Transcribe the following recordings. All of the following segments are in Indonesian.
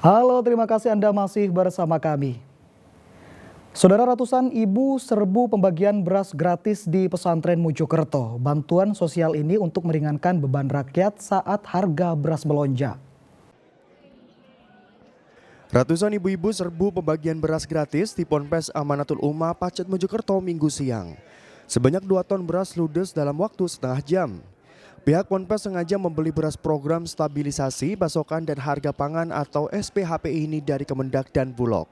Halo, terima kasih Anda masih bersama kami. Saudara, ratusan ibu serbu pembagian beras gratis di pesantren Mojokerto. Bantuan sosial ini untuk meringankan beban rakyat saat harga beras melonjak. Ratusan ibu-ibu serbu pembagian beras gratis di Ponpes Amanatul Ummah Pacet Mojokerto Minggu siang. Sebanyak 2 ton beras ludes dalam waktu setengah jam. Pihak Ponpes sengaja membeli beras program stabilisasi pasokan dan harga pangan atau SPHPI ini dari Kemendak dan Bulog.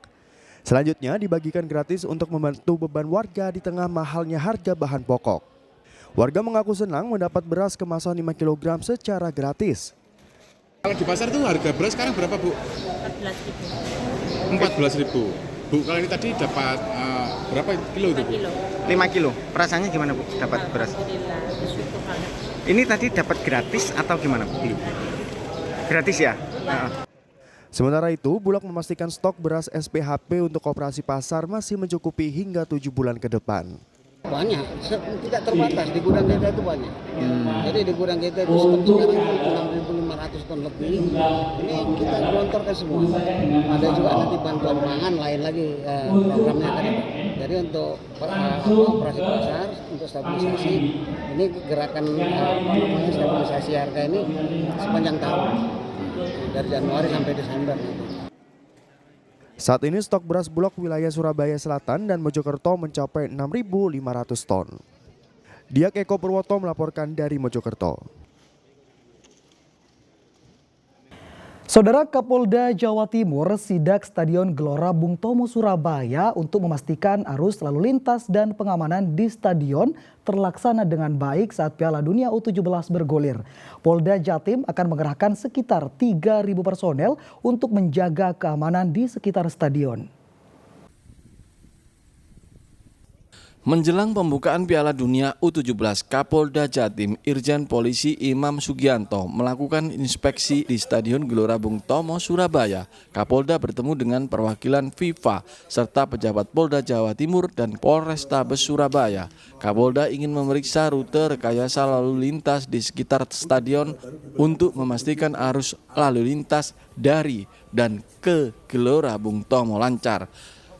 Selanjutnya dibagikan gratis untuk membantu beban warga di tengah mahalnya harga bahan pokok. Warga mengaku senang mendapat beras kemasan 5 kg secara gratis. Kalau di pasar itu harga beras sekarang berapa, Bu? 14.000. 14.000. Bu, kalau ini tadi dapat berapa kilo itu, Bu? 5 kilo. Perasaannya gimana, Bu, dapat beras? Ini tadi dapat gratis atau gimana, Bu? Gratis ya? Sementara itu, Bulog memastikan stok beras SPHP untuk operasi pasar masih mencukupi hingga 7 bulan ke depan. Banyak, tidak terbatas, di gudang kita itu banyak. Jadi di gudang kita itu sekarang 6.500 ton lebih. Ini kita gelontorkan semua. Ada juga nanti bantuan pangan lain lagi programnya kan. Jadi untuk operasi pasar, untuk stabilisasi, ini gerakan stabilisasi harga ini sepanjang tahun. Dari Januari sampai Desember. Saat ini stok beras Bulog wilayah Surabaya Selatan dan Mojokerto mencapai 6.500 ton. Diak Eko Purwoto melaporkan dari Mojokerto. Saudara, Kapolda Jawa Timur sidak Stadion Gelora Bung Tomo Surabaya untuk memastikan arus lalu lintas dan pengamanan di stadion terlaksana dengan baik saat Piala Dunia U17 bergulir. Polda Jatim akan mengerahkan sekitar 3.000 personel untuk menjaga keamanan di sekitar stadion. Menjelang pembukaan Piala Dunia U17, Kapolda Jatim Irjen Polisi Imam Sugianto melakukan inspeksi di Stadion Gelora Bung Tomo, Surabaya. Kapolda bertemu dengan perwakilan FIFA serta pejabat Polda Jawa Timur dan Polrestabes Surabaya. Kapolda ingin memeriksa rute rekayasa lalu lintas di sekitar stadion untuk memastikan arus lalu lintas dari dan ke Gelora Bung Tomo lancar.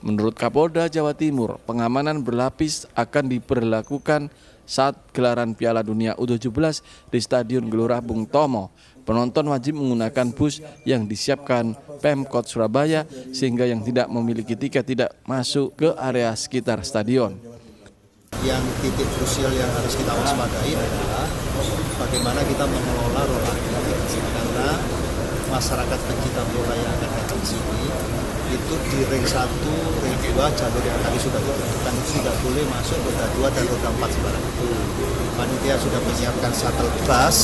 Menurut Kapolda Jawa Timur, pengamanan berlapis akan diberlakukan saat gelaran Piala Dunia U17 di Stadion Gelora Bung Tomo. Penonton wajib menggunakan bus yang disiapkan Pemkot Surabaya sehingga yang tidak memiliki tiket tidak masuk ke area sekitar stadion. Yang titik krusial yang harus kita waspadai adalah bagaimana kita mengelola rola karena masyarakat pencinta bola yang akan datang di sini itu di ring 1, ring 2 jalur yang tadi sudah ditentukan itu tidak boleh masuk roda 2 dan roda 4 sembarang itu. Panitia sudah menyiapkan shuttle bus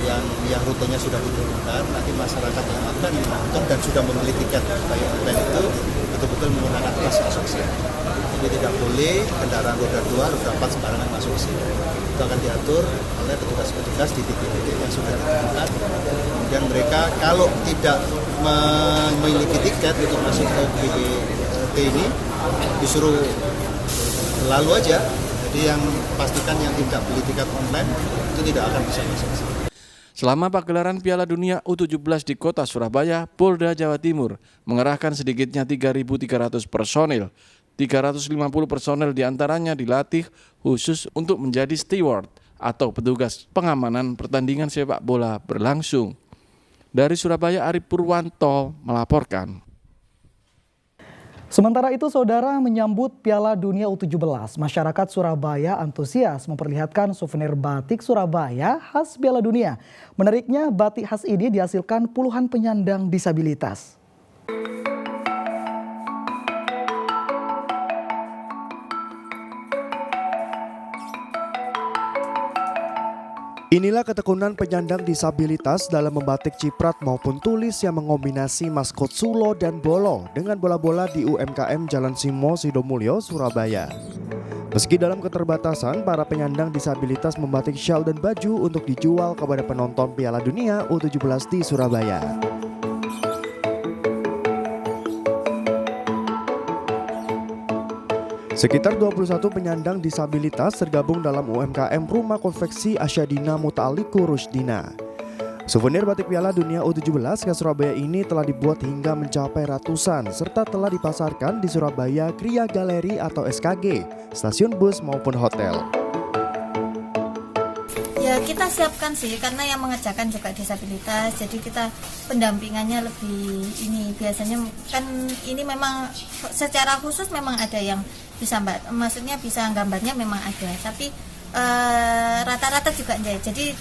yang rutenya sudah ditentukan. Nanti masyarakat yang akan menonton dan sudah membeli tiket baik online itu betul-betul menggunakan kelas masuk sini. Jadi tidak boleh kendaraan roda 2, roda 4 sembarangan masuk ke sini. Itu akan diatur oleh petugas-petugas di titik-titik yang sudah ditentukan. Kemudian mereka kalau tidak memiliki tiket untuk masuk ke GBT ini disuruh lalu aja. Jadi yang pastikan yang tidak beli tiket online itu tidak akan bisa masuk ke sini. Selama pagelaran Piala Dunia U17 di kota Surabaya, Polda Jawa Timur mengerahkan sedikitnya 3.300 personil. 350 personel diantaranya dilatih khusus untuk menjadi steward atau petugas pengamanan pertandingan sepak bola berlangsung. Dari Surabaya, Arif Purwanto melaporkan. Sementara itu, saudara, menyambut Piala Dunia U17, masyarakat Surabaya antusias memperlihatkan souvenir batik Surabaya khas Piala Dunia. Menariknya, batik khas ini dihasilkan puluhan penyandang disabilitas. Inilah ketekunan penyandang disabilitas dalam membatik ciprat maupun tulis yang mengombinasi maskot Sulo dan Bolo dengan bola-bola di UMKM Jalan Simo Sidomulyo, Surabaya. Meski dalam keterbatasan, para penyandang disabilitas membatik syal dan baju untuk dijual kepada penonton Piala Dunia U17 di Surabaya. Sekitar 21 penyandang disabilitas tergabung dalam UMKM Rumah Konveksi Asyadina Muta'aliku Rusdina. Souvenir batik Piala Dunia U17 khas Surabaya ini telah dibuat hingga mencapai ratusan serta telah dipasarkan di Surabaya Kria Galeri atau SKG, stasiun bus maupun hotel. Ya kita siapkan sih karena yang mengerjakan juga disabilitas, jadi kita pendampingannya lebih ini biasanya kan ini memang secara khusus memang ada yang bisa maksudnya bisa gambarnya memang ada, tapi rata-rata juga enggak. Jadi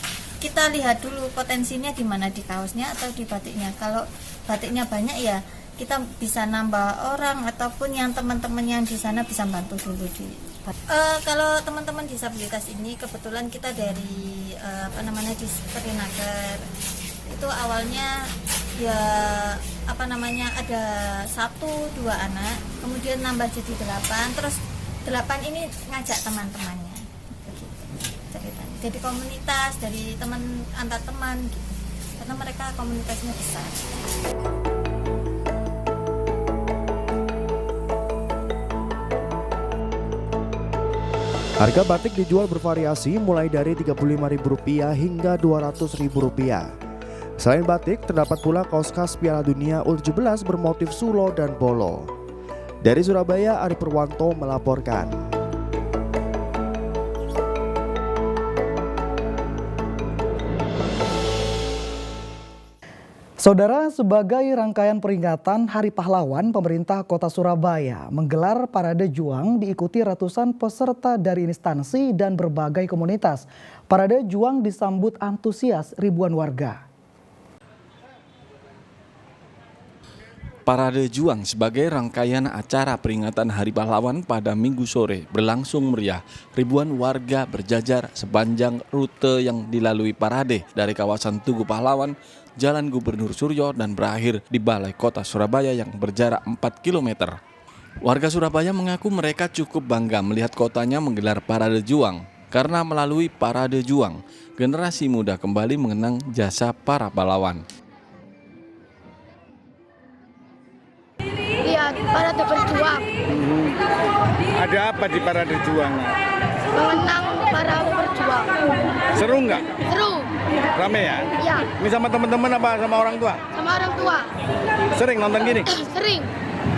kita lihat dulu potensinya di mana, di kaosnya atau di batiknya. Kalau batiknya banyak ya kita bisa nambah orang ataupun yang teman-teman yang di sana bisa bantu dulu di. Kalau teman-teman disabilitas ini kebetulan kita dari di Perinaker itu awalnya ya ada 1-2 anak, kemudian nambah jadi 8, terus 8 ini ngajak teman-temannya. Jadi komunitas dari teman antar teman gitu. Karena mereka komunitasnya besar. Harga batik dijual bervariasi mulai dari Rp35.000 hingga Rp200.000. Selain batik, terdapat pula kaos khas Piala Dunia U17 bermotif sulo dan polo. Dari Surabaya, Ari Purwanto melaporkan. Saudara, sebagai rangkaian peringatan Hari Pahlawan, pemerintah Kota Surabaya menggelar Parade Juang diikuti ratusan peserta dari instansi dan berbagai komunitas. Parade Juang disambut antusias ribuan warga. Parade Juang sebagai rangkaian acara peringatan Hari Pahlawan pada Minggu sore berlangsung meriah. Ribuan warga berjajar sepanjang rute yang dilalui parade dari kawasan Tugu Pahlawan, Jalan Gubernur Suryo dan berakhir di Balai Kota Surabaya yang berjarak 4 km. Warga Surabaya mengaku mereka cukup bangga melihat kotanya menggelar Parade Juang. Karena melalui Parade Juang, generasi muda kembali mengenang jasa para pahlawan. Lihat Parade Berjuang. Ada apa di Parade Juang? Mengenang para berjuang. Seru nggak? Seru. Rame ya? Ya, Ini sama teman-teman apa sama orang tua? sama orang tua. Sering nonton gini? Sering.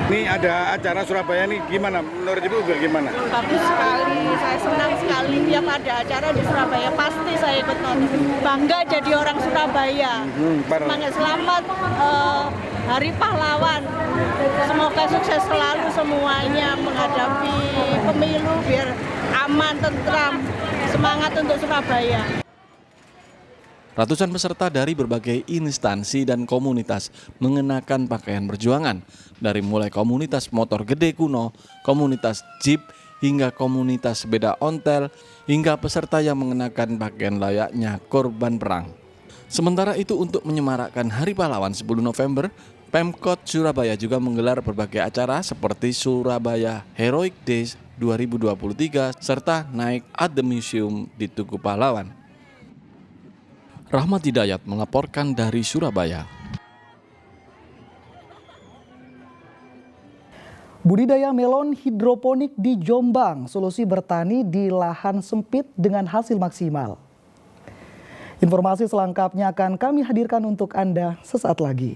Ini ada acara Surabaya nih gimana? Menurut Ibu gimana? Bagus sekali, saya senang sekali tiap ada acara di Surabaya pasti saya ikut nonton. Bangga jadi orang Surabaya. Semangat, selamat Hari Pahlawan. Semoga sukses selalu semuanya menghadapi pemilu biar aman, tentram. Semangat untuk Surabaya. Ratusan peserta dari berbagai instansi dan komunitas mengenakan pakaian perjuangan, dari mulai komunitas motor gede kuno, komunitas jeep, hingga komunitas sepeda ontel, hingga peserta yang mengenakan pakaian layaknya korban perang. Sementara itu untuk menyemarakkan Hari Pahlawan 10 November, Pemkot Surabaya juga menggelar berbagai acara seperti Surabaya Heroic Days 2023 serta Naik at the Museum di Tugu Pahlawan. Rahmat Hidayat melaporkan dari Surabaya. Budidaya melon hidroponik di Jombang, solusi bertani di lahan sempit dengan hasil maksimal. Informasi selengkapnya akan kami hadirkan untuk Anda sesaat lagi.